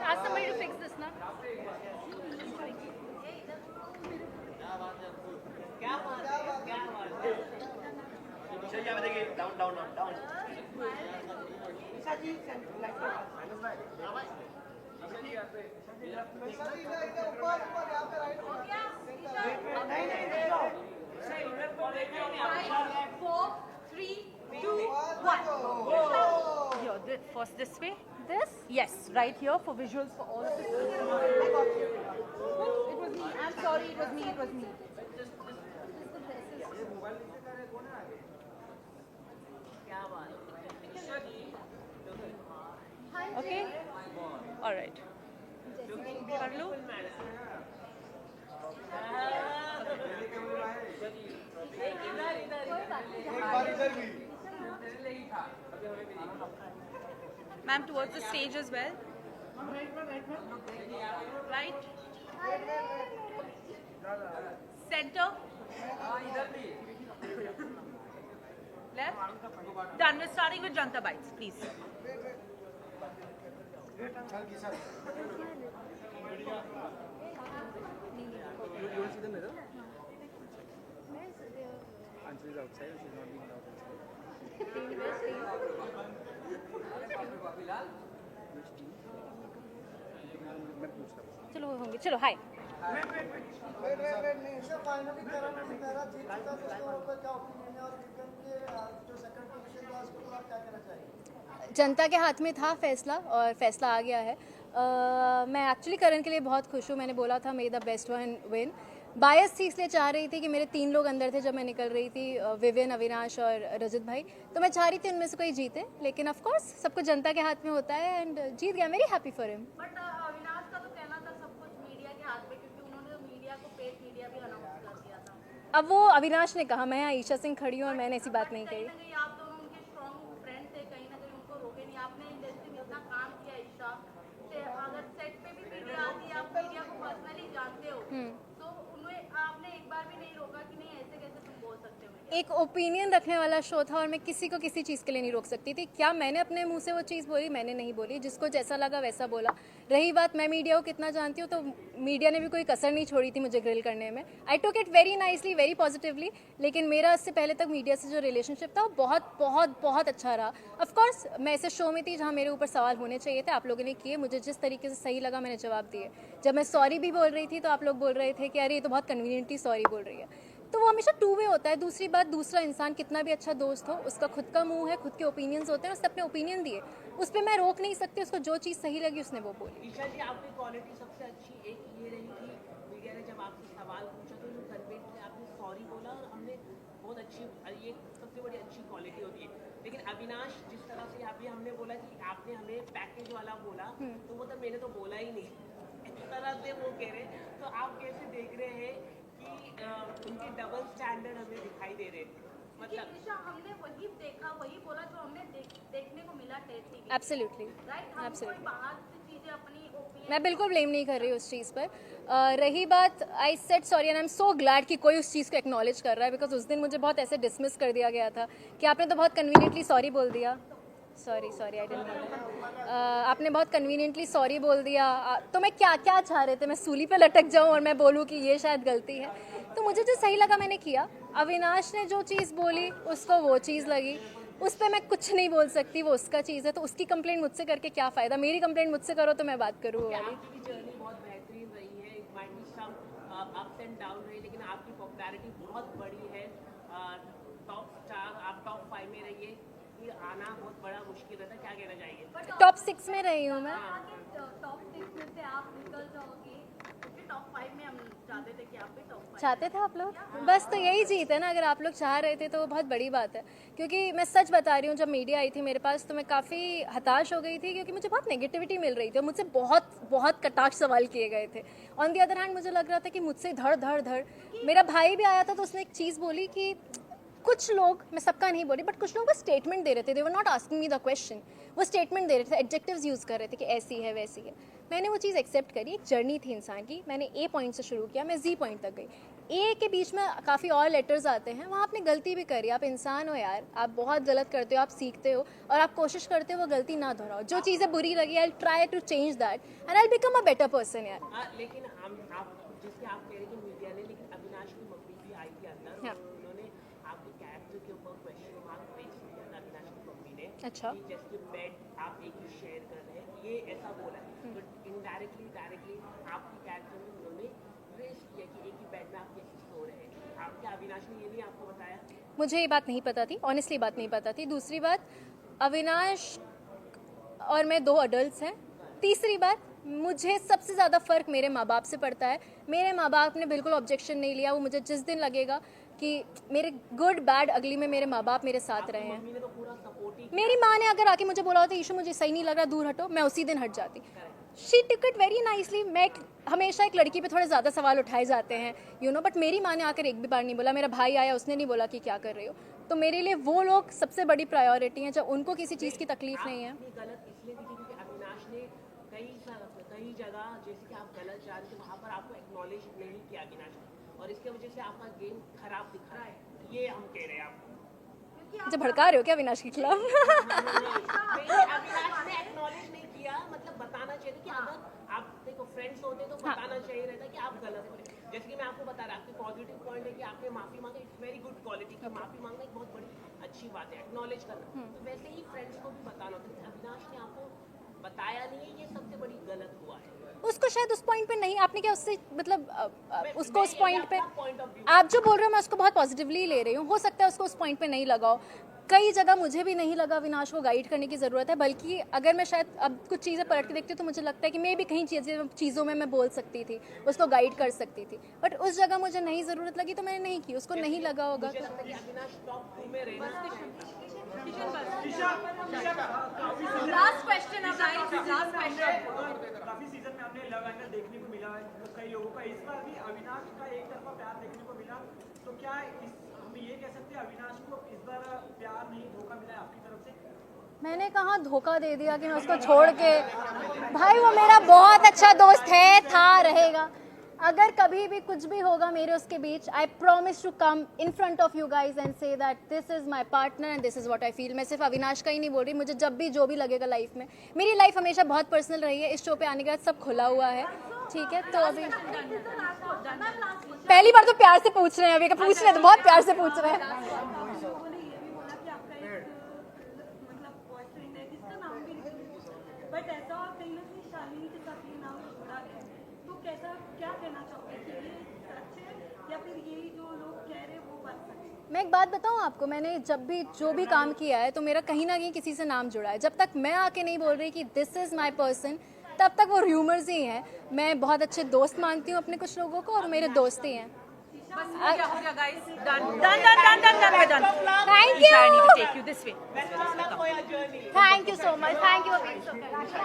Ask somebody to fix this now. Four, three, two, one. Here, first this way. This? Yes, right here for visuals for all of this. I got you. It was me. I'm sorry, it was me. It was me. Okay. All right. कर लो. Ma'am, towards the stage as well. Right. Center. Left. Done. We're starting with Janta Bites, please. You want to see the mirror? Anjali is outside. She's not being allowed inside. मैं पूछता हूँ. चलो होंगे. चलो हाय. जनता के हाथ में था फैसला और फैसला आ गया है. मैं एक्चुअली करण के लिए बहुत खुश हूँ. मैंने बोला था may the best one win. Bias थी इसलिए चाह रही थी कि मेरे 3 लोग अंदर थे जब मैं निकल रही थी, विवेन, अविनाश और रजत भाई. तो मैं चाह रही थी उनमें से कोई जीते, लेकिन ऑफ कोर्स सब कुछ जनता के हाथ में होता है एंड जीत गया. Very happy for him. But Avinash का तो कहना था सब कुछ मीडिया के हाथ में, क्योंकि उन्होंने मीडिया को पेड मीडिया भी अनाउंस कर दिया था. अब वो अविनाश ने कहा, मैं ईशा सिंह खड़ी हूँ और मैंने ऐसी बात नहीं कही. कहीं आप दोनों उनके स्ट्रॉन्ग फ्रेंड थे, कहीं ना कहीं उनको रोके नहीं. आपने इंडस्ट्री में इतना काम किया ईशा, अगर सेट पे भी मीडिया आती है, आप मीडिया को पर्सनली जानते हो, तो उन्हें आपने एक बार भी नहीं रोका कि नहीं ऐसे कैसे तुम बोल सकते हो. एक ओपिनियन रखने वाला शो था और मैं किसी को किसी चीज़ के लिए नहीं रोक सकती थी. क्या मैंने अपने मुंह से वो चीज़ बोली? मैंने नहीं बोली. जिसको जैसा लगा वैसा बोला. रही बात मैं मीडिया को कितना जानती हूँ, तो मीडिया ने भी कोई कसर नहीं छोड़ी थी मुझे ग्रिल करने में. I took it very nicely, very positively. लेकिन मेरा इससे पहले तक मीडिया से जो रिलेशनशिप था वो बहुत बहुत बहुत अच्छा रहा. ऑफकोर्स मैं ऐसे शो में थी जहाँ मेरे ऊपर सवाल होने चाहिए थे, आप लोगों ने किए. मुझे जिस तरीके से सही लगा मैंने जवाब दिए. जब मैं सॉरी भी बोल रही थी तो आप लोग बोल रहे थे कि अरे ये तो बहुत कन्वीनियंटली सॉरी बोल रही है. तो वो हमेशा 2 वे होता है. दूसरी बात, दूसरा इंसान कितना भी अच्छा दोस्त हो, उसका खुद का मुंह है, खुद के ओपिनियंस होते हैं, उसने अपने ओपिनियन दिए, उस पर मैं रोक नहीं सकती. उसको जो चीज़ सही लगी उसने वो बोली. ईशा जी, आपकी क्वालिटी सबसे अच्छी एक ये रही कि मीडिया ने जब आपसे सवाल पूछा तो जो कन्वेंट में आपने सॉरी बोला और हमने बहुत अच्छी, ये सबसे बड़ी अच्छी क्वालिटी होती है. लेकिन अविनाश जिस तरह से अभी हमने बोला कि आपने हमें पैकेज वाला बोला, तो वो तो मैंने तो बोला ही नहीं, इस तरह से वो कह रहे. तो आप कैसे देख रहे हैं कि उनके डबल स्टैंडर्ड हमें दिखाई दे रहे थे? मतलब हमने वही देखा, वही बोला जो हमने देखने को मिला टेस्ट टीवी. Absolutely, right. हम कोई बाहर से चीजें अपनी ओपिनियन, मैं बिल्कुल ब्लेम नहीं कर रही उस चीज़ पर. रही बात, I said sorry and I am so glad कि कोई उस चीज़ को एक्नॉलेज कर रहा है, बिकॉज उस दिन मुझे बहुत ऐसे डिसमिस कर दिया गया था कि आपने तो बहुत कन्वीनियंटली सॉरी बोल दिया. Sorry I didn't know. आपने बहुत कन्वीनियंटली सॉरी बोल दिया. तो मैं क्या चाह रहे थे? मैं सूली पे लटक जाऊं और मैं बोलूं कि ये शायद गलती है? तो मुझे जो सही लगा मैंने किया. अविनाश ने जो चीज़ बोली उसको वो चीज़ लगी, उस पर मैं कुछ नहीं बोल सकती, वो उसका चीज़ है. तो उसकी कंप्लेंट मुझसे करके क्या फ़ायदा? मेरी कंप्लेंट मुझसे करो तो मैं बात करूँ वाली. आपकी जर्नी बहुत बेहतरीन रही है. It might be some ups and down रही, लेकिन आपकी पॉपुलैरिटी बहुत बड़ी है. टॉप स्टार, आप टॉप 5 में रहिए. ये आना बहुत बड़ा मुश्किल रहता है. क्या कहना चाहिए? टॉप 6 में रही हूँ मैं. टॉप 6 में से आप निकल जाओगे, क्योंकि टॉप 5 में हम चाहते थे कि आप भी टॉप 5. चाहते थे आप लोग? बस तो यही जीत है ना. अगर आप लोग चाह रहे थे तो वो बहुत बड़ी बात है. क्योंकि मैं सच बता रही हूँ, जब मीडिया आई थी मेरे पास तो मैं काफ़ी हताश हो गई थी, क्योंकि मुझे बहुत नेगेटिविटी मिल रही थी और मुझसे बहुत बहुत कटाक्ष सवाल किए गए थे. ऑन दी अदर हैंड मुझे लग रहा था कि मुझसे धड़. मेरा भाई भी आया था तो उसने एक चीज़ बोली कि कुछ लोग, मैं सबका नहीं बोली, बट कुछ लोग वो स्टेटमेंट दे रहे थे, they were not asking me the question, वो स्टेटमेंट दे रहे थे, एडजेक्टिव्स यूज़ कर रहे थे कि ऐसी है वैसी है। मैंने वो चीज़ एक्सेप्ट करी, एक जर्नी थी इंसान की, मैंने ए पॉइंट से शुरू किया, मैं जी पॉइंट तक गई। ए के बीच में काफ़ी और लेटर्स आते हैं, वहाँ आपने गलती भी करी, आप इंसान हो यार, आप बहुत गलत करते हो, आप सीखते हो और आप कोशिश करते हो वो गलती ना दोहराओ। जो चीज़ें बुरी लगी, I try to change that and I become a better person यार। लेकिन हम आप जिसके आप कह रहे कि मीडिया ने, लेकिन अविनाश की मम्मी भी आई थी अंदर हाँ। और उन्होंने आपके कैरेक्टर के ऊपर क्वेश्चन मार्क रेज किया था अविनाश की मम्मी ने। अच्छा। कि जैसे बेड आप एक ही शेयर कर रहे हैं, ये ऐसा बोला है, तो इनडायरेक्टली डायरेक्टली आपके कैरेक्टर में उन्होंने रेज किया कि एक ही बेड में आप कैसे सो रहे हैं। आपके अविनाश ने ये नहीं आपको बताया? मुझे ये बात नहीं पता थी, ऑनेस्टली बात नहीं पता थी। दूसरी बात, अविनाश और मैं 2 अडल्ट्स हैं। तीसरी बात, मुझे सबसे ज़्यादा फ़र्क मेरे माँ बाप से पड़ता है। मेरे माँ बाप ने बिल्कुल ऑब्जेक्शन नहीं लिया। वो मुझे जिस दिन लगेगा कि मेरे गुड बैड अगली में मेरे माँ बाप मेरे साथ रहे हैं। मम्मी ने तो पूरा सपोर्ट ही मेरी माँ ने अगर आके मुझे बोला होता ईशू मुझे सही नहीं लग रहा, दूर हटो, मैं उसी दिन हट जाती। She took it very nicely. मैं हमेशा एक लड़की पे थोड़े ज़्यादा सवाल उठाए जाते हैं यू नो, बट मेरी माँ ने आकर एक भी बार नहीं बोला। मेरा भाई आया, उसने नहीं बोला कि क्या कर रही हो। तो मेरे लिए वो लोग सबसे बड़ी प्रायोरिटी हैं, जब उनको किसी चीज़ की तकलीफ नहीं है। आपने गलत इसलिए दिखी क्योंकि अविनाश ने कई जगह जैसे कि आप गलत जा रहे थे वहाँ पर आपको एक्नॉलेज नहीं किया अविनाश ने, और इसके वजह से आपका गेम खराब दिख रहा है, ये हम कह रहे हैं आपको। मुझे भड़का रहे हो क्या अविनाश के खिलाफ? अविनाश ने एक्नॉलेज नहीं किया, मतलब बताना चाहिए था कि अगर आप देखो फ्रेंड्स होते तो बताना चाहिए रहता कि आप गलत हो रहे। जैसे कि मैं आपको बता रहा, आपकी पॉजिटिव पॉइंट है कि आपने माफी मांगी, इट्स वेरी गुड क्वालिटी कि माफी मांगना एक बहुत बड़ी अच्छी बात है, एक्नॉलेज करना। तो वैसे ही फ्रेंड्स को भी बताना होता है। अविनाश ने आपको बताया नहीं है, ये सबसे बड़ी गलत हुआ है। उसको शायद उस पॉइंट पे नहीं, आपने क्या उससे मतलब उसको उस मैं पॉइंट पे, अपना point of view आप जो बोल रहे हो मैं उसको बहुत पॉजिटिवली ले रही हूँ। हो सकता है उसको उस पॉइंट पे नहीं लगाओ। कई जगह मुझे भी नहीं लगा अविनाश को गाइड करने की ज़रूरत है, बल्कि अगर मैं शायद अब कुछ चीज़ें पलट के देखती हूँ तो मुझे लगता है कि मैं भी कहीं चीज़ों में मैं बोल सकती थी, उसको गाइड कर सकती थी, बट उस जगह मुझे नहीं ज़रूरत लगी तो मैंने नहीं की। उसको नहीं लगा होगा मुझे तो लगता है कि अविनाश टॉप 2 में रहना लास्ट क्वेश्चन अब लास्ट क्वेश्चन। काफी सीजन में हमने लव एंगल देखने को मिला है कई लोगों का, इस बार भी अविनाश का एक तरफा प्यार देखने को मिला। तो क्या हम ये कह सकते हैं अविनाश को इस बार प्यार नहीं धोखा मिला है आपकी तरफ से? मैंने कहा धोखा दे दिया कि मैं उसको छोड़ के, भाई वो मेरा बहुत अच्छा दोस्त है, था, रहेगा। अगर कभी भी कुछ भी होगा मेरे उसके बीच, I promise to come in front of you guys and say that this is my partner and this is what I feel. मैं सिर्फ अविनाश का ही नहीं बोल रही, मुझे जब भी जो भी लगेगा लाइफ में, मेरी लाइफ हमेशा बहुत पर्सनल रही है। इस शो पे आने के बाद सब खुला हुआ है, ठीक है। तो अभी पहली बार तो प्यार से पूछ रहे हैं, अभी का पूछ रहे हैं तो बहुत प्यार से पूछ रहे हैं। लोगों ने ये भी बोला कि आपका एक मतलब बॉयफ्रेंड है जिसका नाम भी नहीं, बट ऐसा कहीं ना कहीं शालिनी के साथ ये नाम जुड़ा है, तो कैसा क्या कहना चाहोगे कि ये सच है या फिर यही जो लोग कह रहे हैं वो बात सच है? मैं एक बात बताऊं आपको, मैंने जब भी जो भी काम किया है तो मेरा कहीं ना कहीं किसी से नाम जुड़ा है। जब तक मैं आके नहीं बोल रही कि दिस इज़ माई पर्सन, तब तक वो र्यूमर्स ही हैं। मैं बहुत अच्छे दोस्त मानती हूँ अपने कुछ लोगों को और मेरे दोस्त ही हैं। Thank you. Thank you so much. Thank you for being so kind.